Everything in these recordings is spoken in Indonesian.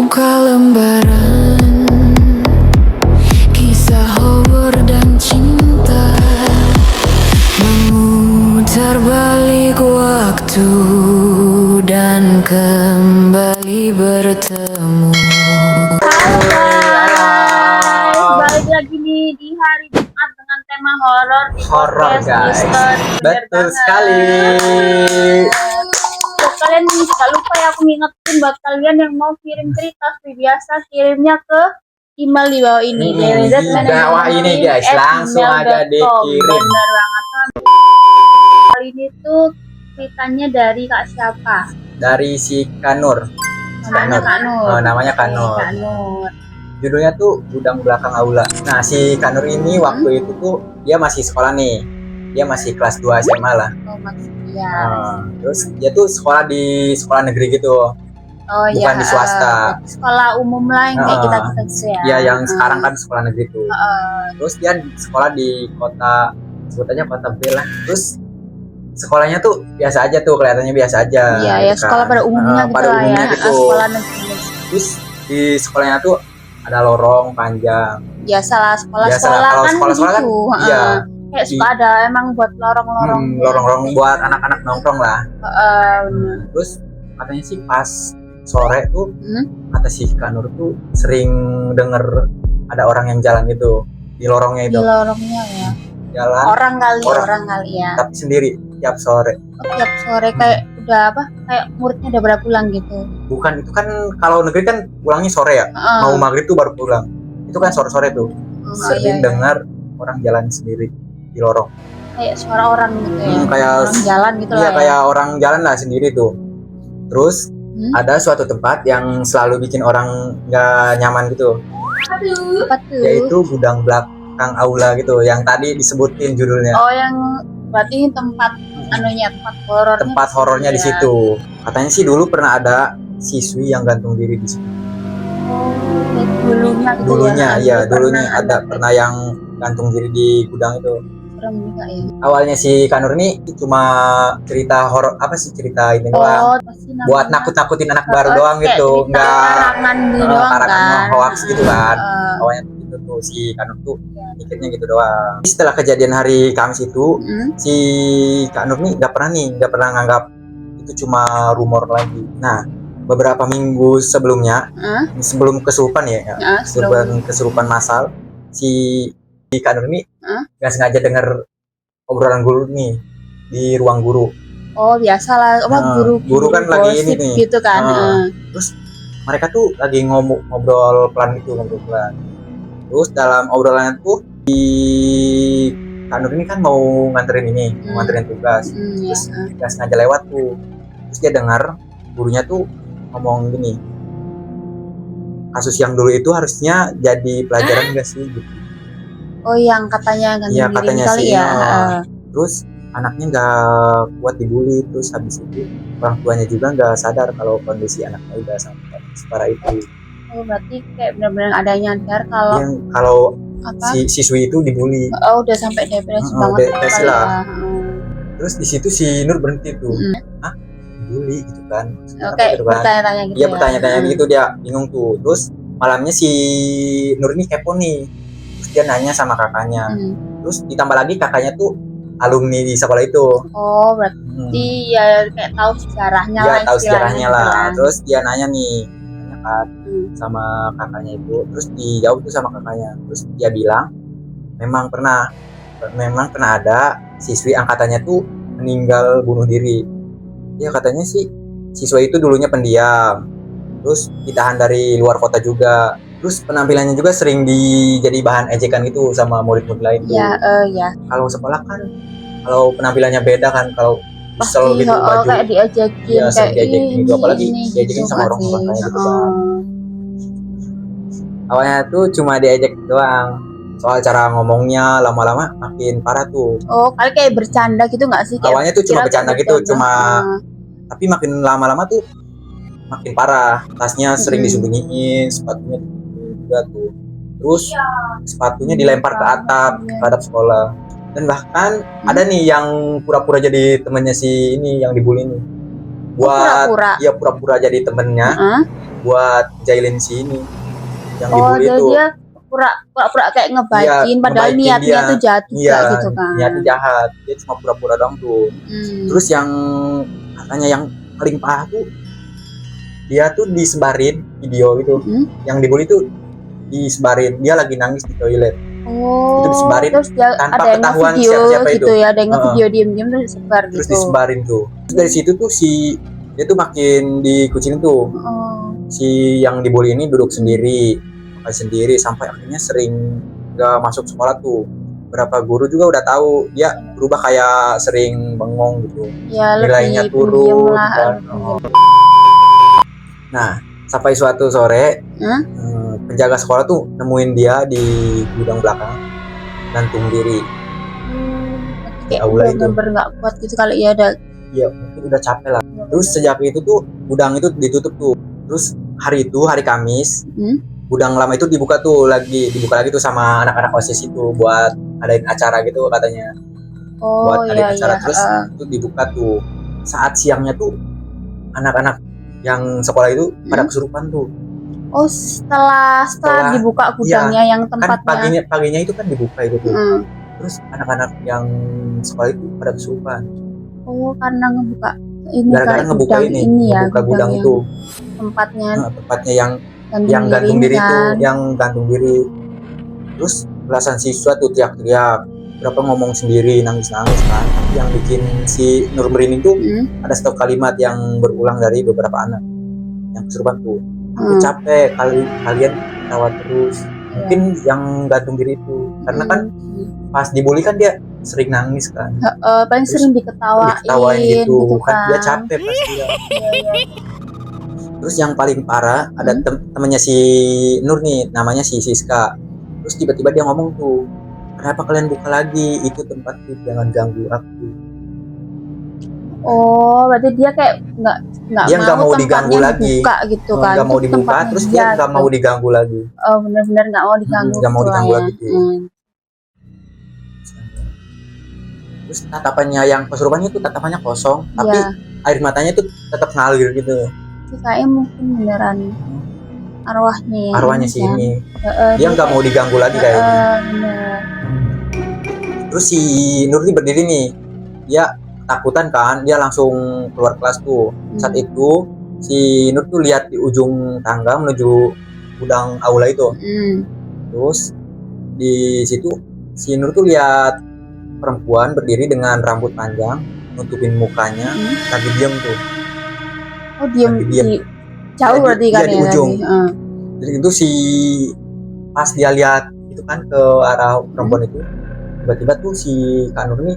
Membuka lembaran kisah horor dan cinta, memutar balik waktu dan kembali bertemu. Halo guys, balik lagi nih di hari Jumat dengan tema horor di Horor podcast guys, Misteri. Bener betul banget. sekali. Buat kalian gak lupa ya, aku ngingetin buat kalian yang mau kirim cerita seperti biasa, kirimnya ke email di bawah ini. Di bawah ini guys, langsung aja dikirim. Bener banget. Kali ini tuh ceritanya dari Kak siapa? Dari si Kanur. Namanya Kak Nur. Oh, namanya Kanur. Kak Nur. Judulnya tuh Gudang Belakang Aula. Nah, si Kanur ini waktu itu tuh dia masih sekolah nih. Dia masih kelas 2 SMA lah. Oh maksudnya. Terus dia tuh sekolah di sekolah negeri gitu. Oh Bukan ya, di swasta. sekolah umum lah yang kayak kita gitu ya. Iya, yang sekarang kan sekolah negeri tuh. Terus dia sekolah di kota, sebutannya kota B lah. Terus sekolahnya tuh biasa aja tuh, kelihatannya biasa aja. Iya, ya gitu sekolah kan. pada umumnya gitu pada lah umumnya ya. gitu. Sekolah negeri. Terus di sekolahnya tuh ada lorong panjang. Biasalah sekolah Kalau kan sekolah-sekolah kan, gitu. iya. Kayak suka ada emang buat lorong-lorong. Lorong-lorong buat anak-anak nongkrong lah. Terus katanya sih pas sore tuh, kata si Kanur tuh sering denger ada orang yang jalan gitu di lorongnya itu. Di lorongnya ya. Jalan. Orang kali ya. Tapi sendiri tiap sore. Tiap sore kayak udah apa? Kayak muridnya udah berapa pulang gitu. Bukan, itu kan kalau negeri kan pulangnya sore ya. Mau maghrib tuh baru pulang. Itu kan sore-sore tuh. Sering dengar orang jalan sendiri di lorong. Kayak suara orang gitu ya. Kayak orang jalan gitu iya, lah. Ya. kayak orang jalan lah sendiri tuh. Terus ada suatu tempat yang selalu bikin orang nggak nyaman gitu. Apa tuh? Yaitu Gudang Belakang Aula gitu, yang tadi disebutin judulnya. Oh, yang berarti tempat anunya, tempat horornya Di situ. Katanya sih dulu pernah ada siswi yang gantung diri di situ. Dulunya gitu Dulunya pernah yang gantung diri di gudang itu. Serem juga ya. Awalnya si Kanur ini cuma cerita horor, cerita ini doang. Buat nakut-nakutin anak baru doang gitu, enggak karangan hoax gitu kan. Awalnya gitu tuh si Kanur tuh mikirnya gitu doang. Setelah kejadian hari Kamis itu, si Kanur nih nggak pernah nganggap itu cuma rumor lagi. Nah, beberapa minggu sebelumnya, sebelum kesurupan sebelum kesurupan massal, si Kanur ini nggak sengaja denger obrolan guru nih di ruang guru. Oh biasalah, guru kan lagi ini nih gitu kan. Terus mereka tuh lagi ngobrol pelan gitu, terus dalam obrolan itu di Kanur ini kan mau nganterin tugas. Terus nggak sengaja lewat tuh, terus dia dengar gurunya tuh ngomong gini, kasus yang dulu itu harusnya jadi pelajaran gak sih gitu. Oh, yang katanya katanya kali sih, ya. Terus anaknya nggak kuat dibully, terus habis itu orang tuanya juga nggak sadar kalau kondisi anaknya udah sampai separah itu. Oh, berarti kayak benar-benar ada nyadar kalau si siswi itu dibully. Oh, udah sampai depresi banget. Depresi lah. Terus di situ si Nur berhenti tuh. Dibully gitu kan. Oke, bertanya-tanya gitu. Iya, bertanya-tanya gitu, dia bingung tuh. Terus malamnya si Nur ini kepo nih. Terus dia nanya sama kakaknya. Terus ditambah lagi kakaknya tuh alumni di sekolah itu. Oh, berarti ya kayak tahu sejarahnya lah. Iya, tahu sejarahnya lah. Terus dia nanya kan sama kakaknya itu. Terus dijawab tuh sama kakaknya. Terus dia bilang memang pernah ada siswi angkatannya tuh meninggal bunuh diri. Ya katanya sih siswa itu dulunya pendiam. Terus ditahan dari luar kota juga. Terus penampilannya juga sering jadi bahan ejekan gitu sama murid-murid lain tuh. Iya. Kalau sekolah kan, kalau penampilannya beda kan, kalau pasti gitu baju. Kayak diajakin, ya, kayak diajakin gitu, apalagi diajakin gitu sama orang kayak gitu kan. Awalnya tuh cuma diajak doang. Soal cara ngomongnya lama-lama makin parah tuh. Oh, kali kayak bercanda gitu nggak sih? Awalnya tuh cuma bercanda gitu, tapi makin lama-lama tuh makin parah. Tasnya sering disembunyiin, sepatunya juga tuh. Terus sepatunya dilempar ke atap sekolah. Dan bahkan ada nih yang pura-pura jadi temennya si ini yang dibully nih. Buat pura-pura jadi temennya. buat jailin si ini yang Oh, dibully itu. dia pura-pura kayak ngebaikin, Iya, padahal ngebaikin niatnya dia. tuh jahat juga Iya, gitu kan. niatnya jahat. Dia cuma pura-pura doang tuh. Terus yang katanya yang paling parah tuh dia tuh disebarin video gitu. Yang dibully tuh disebarin, dia lagi nangis di toilet. Oh, Itu disebarin terus dia tanpa ada yang ketahuan video siapa gitu itu. ya, ada yang video diem-diem terus disebar Terus gitu. disebarin tuh. Terus dari situ tuh dia tuh makin dikucilin tuh. Si yang dibully ini duduk sendiri, makan sendiri, sampai akhirnya sering gak masuk sekolah tuh. Berapa guru juga udah tahu dia berubah kayak sering bengong gitu. Ya, Nilainya lebih turun. pendiam lah, Dan, nah, sampai suatu sore penjaga sekolah tuh nemuin dia di gudang belakang, gantung diri. Kayak aula itu. bener-bener nggak kuat gitu kali ya, ada. Iya, mungkin udah capek lah. Terus sejak itu tuh gudang itu ditutup tuh. Terus hari Kamis, gudang lama itu dibuka lagi tuh sama anak-anak OSIS itu buat adain acara gitu katanya. Oh, buat adain acara. iya. Terus itu dibuka tuh. Saat siangnya tuh anak-anak yang sekolah itu pada kesurupan tuh. Oh, setelah dibuka gudangnya yang tempatnya. Kan paginya itu kan dibuka itu tuh. Terus anak-anak yang sekolah itu pada kesurupan. Oh, karena ngebuka ini gara-gara ngebuka gudang yang itu. Tempatnya yang gantung diri kan. tuh, yang gantung diri. Terus belasan siswa tuh teriak-teriak, berapa ngomong sendiri, nangis-nangis kan. Yang bikin si Nur merinding tuh ada satu kalimat yang berulang dari beberapa anak yang kesurupan tuh. Aku capek kalian tawa terus. Mungkin yang gantung diri itu, karena kan pas dibully kan dia sering nangis kan. Paling sering diketawain gitu kan. Dia capek pasti ya. Terus yang paling parah ada temennya si Nur nih, namanya si Siska. Terus tiba-tiba dia ngomong tuh, kenapa kalian buka lagi, itu tempatku, jangan ganggu aku. Oh, berarti dia kayak nggak mau diganggu lagi, dibuka gitu kan? Nggak mau dibuka, terus dia nggak mau diganggu lagi. Oh, benar-benar nggak mau diganggu. Nggak mau diganggu lagi. Terus tatapannya yang kesurupannya itu tatapannya kosong, tapi air matanya tuh tetap ngalir gitu. Kayaknya mungkin beneran arwahnya si ini. Dia nggak mau diganggu lagi kayaknya. Terus si Nur berdiri nih, dia takutan kan, dia langsung keluar kelas tuh. Saat itu si Nur tuh lihat di ujung tangga menuju gudang aula itu. Terus di situ si Nur tuh lihat perempuan berdiri dengan rambut panjang, nutupin mukanya, lagi diam tuh. Oh, diam. Jauh berarti kan ya? Di ujung. Jadi itu pas dia lihat itu kan ke arah perempuan itu, tiba-tiba tuh si Kak Nur nih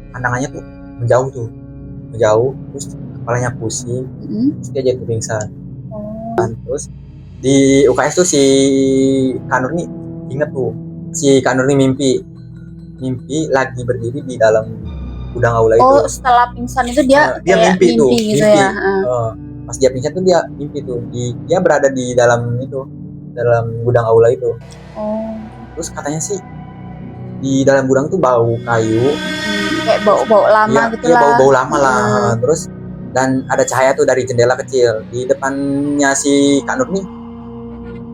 pandangannya tuh menjauh, terus kepalanya pusing, terus dia jatuh pingsan. Terus di UKS tuh si Kak Nur nih inget tuh, si Kak Nur nih mimpi lagi berdiri di dalam gudang aula itu. Oh, setelah pingsan itu dia mimpi gitu ya. Pas dia pingsan tuh dia mimpi tuh, dia berada di dalam gudang aula itu. Terus katanya sih di dalam gudang tuh bau kayu, kayak bau lama gitu lah. Iya, bau lama lah. Terus dan ada cahaya tuh dari jendela kecil. Di depannya si Kak Nur nih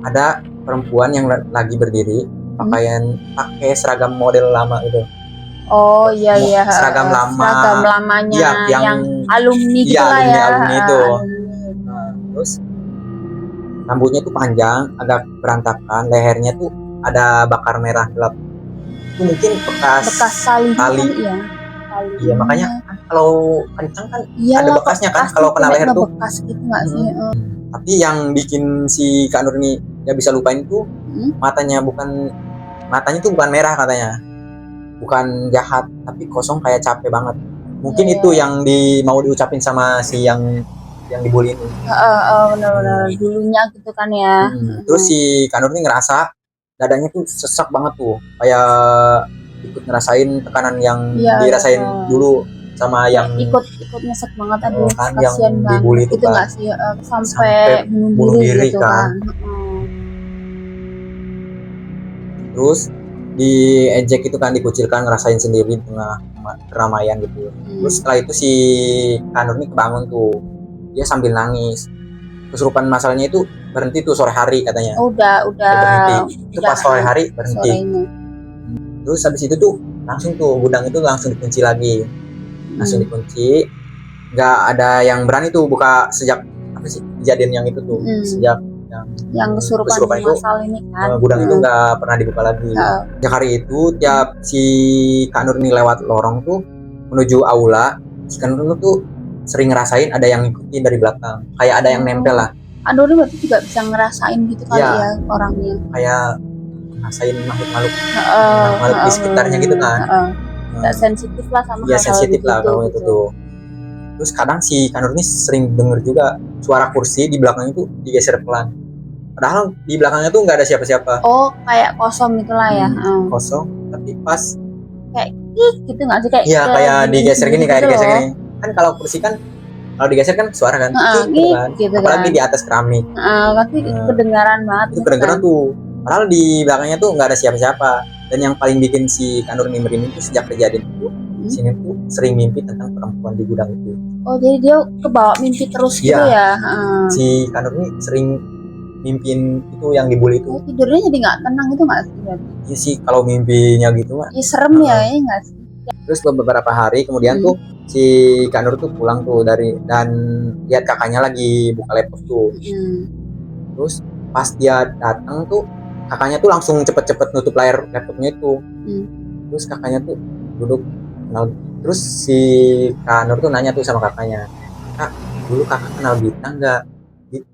ada perempuan yang lagi berdiri pakai seragam model lama gitu. Oh iya. Seragam lamanya yang alumni gitu lah ya. Alumni itu. Nah, terus rambutnya tuh panjang, agak berantakan, lehernya tuh ada bakar merah gelap. Itu mungkin bekas tali. Iya, makanya kan kalau kencang kan ada bekasnya kan kalau kena leher tuh. Bekas gitu nggak sih? Tapi yang bikin si Kak Nur ini nggak bisa lupain tuh matanya tuh bukan merah katanya, bukan jahat, tapi kosong kayak capek banget. Mungkin itu yang mau diucapin sama si yang dibully itu. Benar-benar dulunya gitu kan ya. Terus si Kak Nur ini ngerasa dadanya tuh sesak banget tuh, kayak ikut ngerasain tekanan yang dirasain dulu sama yang ikut nyesek banget, aduh kan kasihan yang dibully itu kan. Nggak sih sampai bunuh diri gitu kan. Terus diejek itu kan, dikucilkan, ngerasain sendiri di tengah keramaian gitu. Terus setelah itu si Kak Nur ini kebangun tuh, dia sambil nangis kesurupan masalahnya itu berhenti tuh sore hari katanya. Udah Berhenti. Itu pas sore hari berhenti. sorenya. Terus habis itu tuh langsung tuh gudang itu langsung dikunci lagi. Langsung dikunci. Nggak ada yang berani tuh buka sejak apa sih kejadian yang itu tuh. Sejak yang kesurupan itu masal ini kan. gudang itu nggak pernah dibuka lagi. Sejak hari itu tiap si Kak Nur ini lewat lorong tuh menuju aula, si Kak Nur tuh sering ngerasain ada yang ngikutin dari belakang, kayak ada yang nempel lah. Aduh, ini berarti juga bisa ngerasain gitu kali Iya. ya orangnya. Kayak ngerasain makhluk di sekitarnya gitu kan. Nggak sensitif lah sama Ya hal-hal sensitif lah begitu, kalau itu tuh. Terus kadang si Kak Nur ini sering denger juga suara kursi di belakang itu digeser pelan. Padahal di belakangnya tuh nggak ada siapa-siapa. Oh, kayak kosong gitulah ya. Kosong, tapi pas Gitu nggak sih kayak? iya kayak digeser gini, kayak gitu digeser loh. gini. Kan kalau kursi kan kalau digeser kan suara kan, gitu kan. Gitu Apalagi kan. di atas keramik. Tapi itu kedengaran banget. Itu kedengeran tuh. Padahal di belakangnya tuh nggak ada siapa-siapa. Dan yang paling bikin si Kak Nur ini merinding tuh sejak kejadian itu, sini tuh sering mimpi tentang perempuan di gudang itu. Oh, jadi dia kebawa mimpi terus gitu ya? Si Kak Nur ini sering mimpin itu yang dibully itu. Oh, tidurnya jadi nggak tenang itu nggak sih? Iya sih kalau mimpinya gitu mah. Ya serem ya nggak sih? Terus beberapa hari kemudian tuh si Kak Nur tuh pulang tuh dan lihat kakaknya lagi buka laptop tuh. Terus pas dia datang tuh kakaknya tuh langsung cepet-cepet nutup layar laptopnya itu. Terus kakaknya tuh duduk. Terus si Kak Nur tuh nanya tuh sama kakaknya, "Kak, dulu kakak kenal Gita nggak?"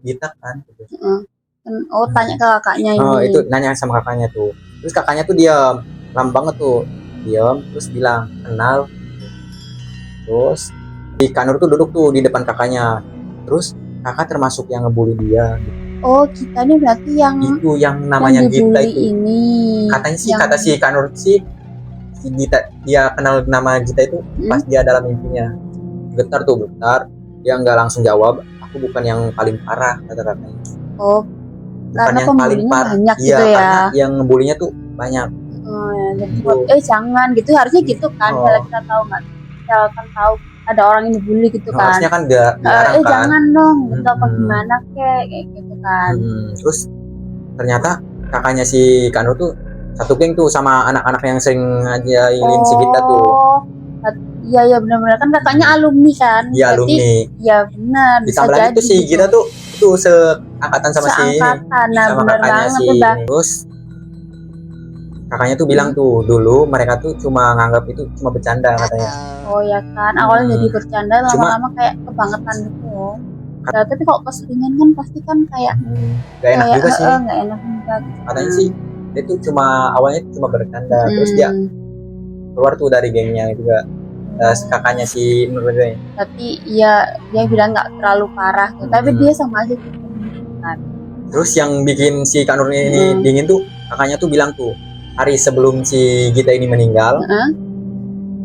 Gita kan gitu. Oh, tanya ke kakaknya ini. Oh, itu nanya sama kakaknya tuh. Terus kakaknya tuh diam, lama banget tuh. Diam, terus bilang, "Kenal." Terus si Kak Nur tuh duduk tuh di depan kakaknya. Terus kakak termasuk yang ngebully dia. Oh, Gita ini berarti yang itu yang namanya Gita itu. Ini. Katanya sih kata si Kak Nur sih si Gita, dia kenal nama Gita itu pas dia dalam mimpinya. Getar. Dia nggak langsung jawab. Aku bukan yang paling parah kata-katanya. Oh, bukan karena yang paling parah. banyak Iya, gitu ya. karena yang ngebulinya tuh banyak. Oh, ya, jadi jangan gitu, harusnya gitu kan. Kalau kita tahu nggak, kita kan tahu ada orang yang dibully gitu kan. Harusnya kan dilarang kan. Jangan dong, gitu apa gimana kayak gitu kan. Terus ternyata kakaknya si Kak Nur tuh satu geng tuh sama anak-anak yang sering ngajailin si Gita tuh. Iya benar-benar kan kakaknya alumni kan. Iya alumni. Iya benar. Ditambah lagi tuh si Gita tuh seangkatan sama si sama kakaknya si. Terus kakaknya tuh bilang tuh dulu mereka tuh cuma nganggap itu cuma bercanda katanya. Oh ya kan, awalnya jadi bercanda, lama-lama kayak kebangetan gitu. Nah, tapi kalau keseringan kan pasti kan kayak gak enak juga sih. Gak enak juga. Katanya sih dia tuh awalnya cuma bercanda, terus dia keluar tuh dari gengnya juga. Kakaknya si Nur ini. Tapi ya dia bilang nggak terlalu parah, tapi dia sama aja gitu kan. Terus yang bikin si Kak Nur ini dingin tuh kakaknya tuh bilang tuh hari sebelum si Gita ini meninggal,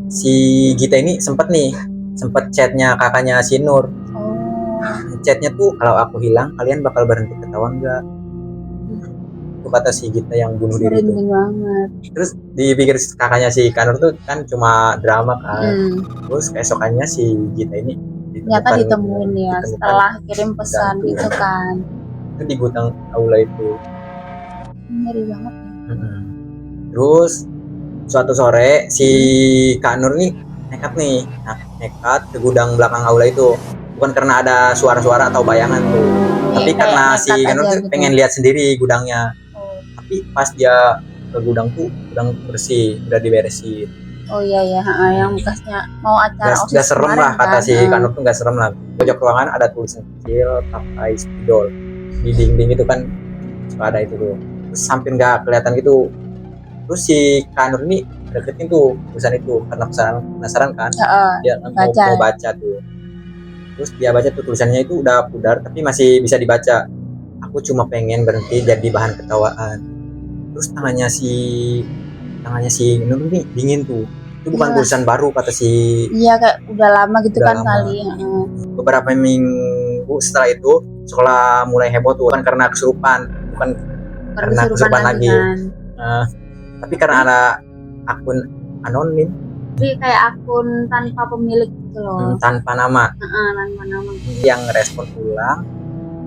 si Gita ini sempet chatnya kakaknya si Nur. Chatnya tuh kalau aku hilang kalian bakal berhenti ketawa nggak? Itu kata si Gita yang bunuh diri itu. Banget. Terus dipikir kakaknya si Kak Nur tuh kan cuma drama kan. Terus keesokannya si Gita ini ternyata ditemuin ya setelah kirim pesan gitu kan. Itu di gudang aula itu. Ngeri banget. Terus suatu sore si Kak Nur nih nekat ke gudang belakang aula itu. Bukan karena ada suara-suara atau bayangan tuh, tapi karena si Kak Nur tuh pengen lihat sendiri gudangnya. Tapi pas dia ke gudang tuh gudang bersih, udah diberesin. Oh iya yang bekasnya mau acara OSIS. Udah serem lah kata si Kak Nur tuh, nggak serem lah. Pojok ruangan ada tulisan kecil pakai spidol di dinding itu kan suka ada itu tuh. Terus hampir nggak kelihatan gitu. Terus si Kak Nur ini deketin tuh tulisan itu karena penasaran kan. Dia mau baca tuh. Terus dia baca tuh tulisannya itu udah pudar tapi masih bisa dibaca. Aku cuma pengen berhenti jadi bahan ketawaan. Terus tangannya si Nur nih dingin tuh. Itu bukan tulisan baru kata si. Iya kayak udah lama gitu udah kan lama. Kali. Beberapa minggu setelah itu sekolah mulai heboh tuh bukan karena kesurupan, bukan karena kesurupan lagi. Tapi karena ada akun anonim. Jadi kayak akun tanpa pemilik gitu loh. Tanpa nama. Tanpa nama. Yang respon ulang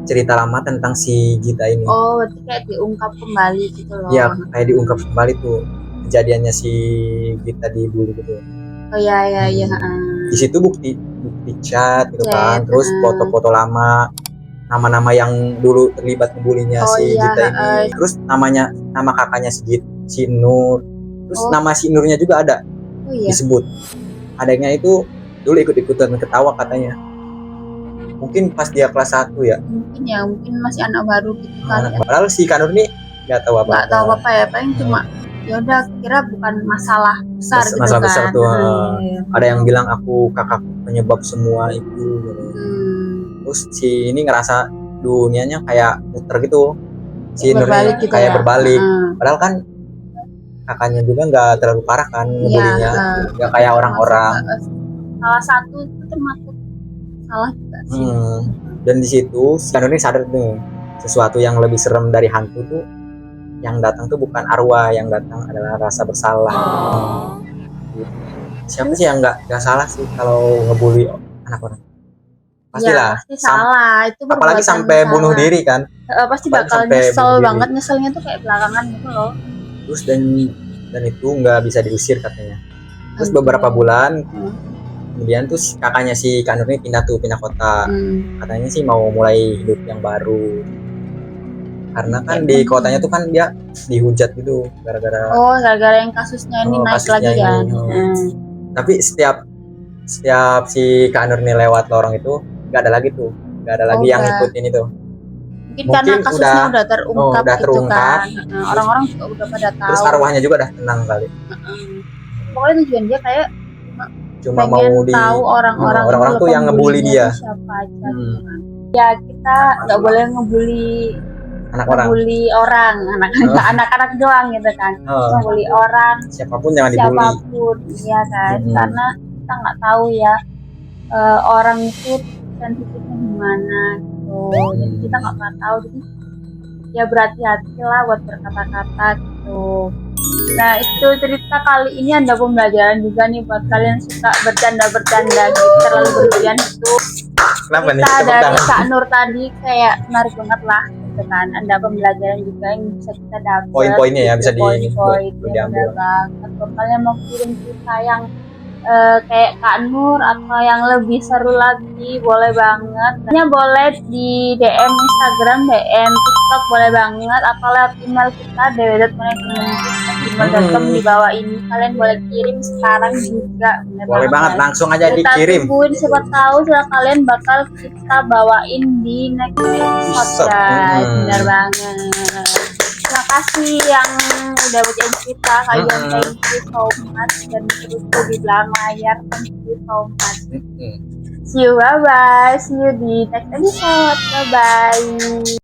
cerita lama tentang si Gita ini. Oh, berarti kayak diungkap kembali gitu loh. Ya kayak diungkap kembali tuh kejadiannya si Gita dibully gitu. Oh iya. Di situ bukti chat gitu kan, Chat, terus foto-foto lama, nama-nama yang dulu terlibat ngebulinya Oh, si iya, Gita ini, terus nama kakaknya si Nur, terus nama si Nurnya juga ada Oh iya. disebut. Adanya itu dulu ikut-ikutan ketawa katanya. Mungkin pas dia kelas 1 ya. Mungkin masih anak baru gitu kan. Padahal si Kanur nih nggak tahu apa-apa. Nggak tahu apa ya, paling cuma ya udah kira bukan masalah besar gitu Masalah kan. besar tuh. Iya. Ada yang bilang aku kakak penyebab semua itu. Terus si ini ngerasa dunianya kayak muter gitu. Si Nurnya Berbalik gitu kayak ya. berbalik. Padahal kan kakaknya juga nggak terlalu parah kan ngebulinya. Nggak kayak orang-orang. Salah satu itu termasuk salah juga sih. Dan di situ si Kanur ini sadar nih sesuatu yang lebih serem dari hantu tuh, yang datang tuh bukan arwah, yang datang adalah rasa bersalah. Siapa sih yang nggak salah sih kalau ngebully anak orang? Pastilah. Ya, pasti salah. Itu apalagi sampai salah. bunuh diri kan. Pasti bakal nyesel banget, nyeselnya tuh kayak belakangan gitu loh. Terus dan itu nggak bisa diusir katanya. Terus beberapa bulan kemudian tuh kakaknya si Kanur ini pindah kota. Katanya sih mau mulai hidup yang baru. Karena kan di kotanya tuh kan dia dihujat gitu gara-gara yang kasusnya ini naik lagi kan. Tapi setiap si Kanur ini lewat lorong itu nggak ada lagi yang ngikutin itu. Mungkin karena kasusnya udah terungkap gitu kan. Orang-orang juga udah pada tahu. Terus arwahnya juga udah tenang kali. Pokoknya tujuan dia kayak cuma mau tahu orang-orang tuh yang ngebully dia. Siapa aja gitu kan. Ya kita nggak boleh ngebully orang, anak-anak doang gitu kan. Ngebully orang, siapapun jangan dibully. Iya kan. Karena kita nggak tahu ya orang itu sensitifnya gimana gitu. Jadi kita nggak pernah tahu. Jadi ya berhati-hati lah buat berkata-kata gitu. Nah itu cerita kali ini ada pembelajaran juga nih buat kalian suka bercanda gitu, terlalu berlebihan itu. Kenapa nih? Cerita dari Kak Nur tadi kayak menarik banget lah gitu kan. Ada pembelajaran juga yang bisa kita dapat. Poin-poinnya ya bisa diambil banget. Kalau kalian mau kirim cerita yang kayak Kak Nur atau yang lebih seru lagi boleh banget. Boleh di DM Instagram, DM TikTok boleh banget, atau lewat email kita www.connectcommunity@gmail.com di bawah ini. Kalian boleh kirim sekarang juga. Boleh banget, langsung aja dikirim. Kita tungguin, siapa tahu kalian bakal kita bawain di next episode guys. Bener banget. Terima kasih yang udah bacain cerita kalian, thank you so much, dan terus di belakang layar, thank you so much. See you, bye bye, see you di next episode, bye bye.